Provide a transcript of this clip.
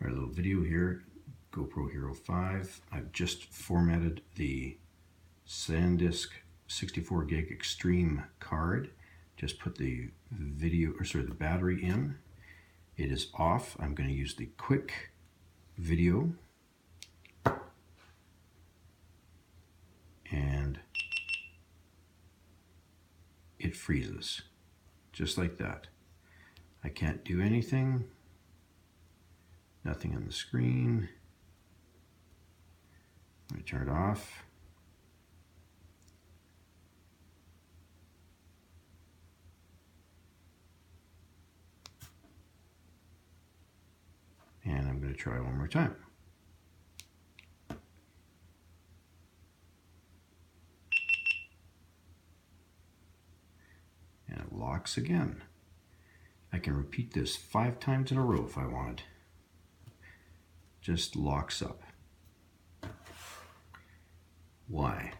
Our little video here, GoPro Hero 5. I've just formatted the SanDisk 64 gig Extreme card. Just put the the battery in. It is off. I'm going to use the quick video. And it freezes, just like that. I can't do anything. Nothing on the screen. Let me turn it off. And I'm going to try one more time. And it locks again. I can repeat this 5 times in a row if I want. Just locks up. Why?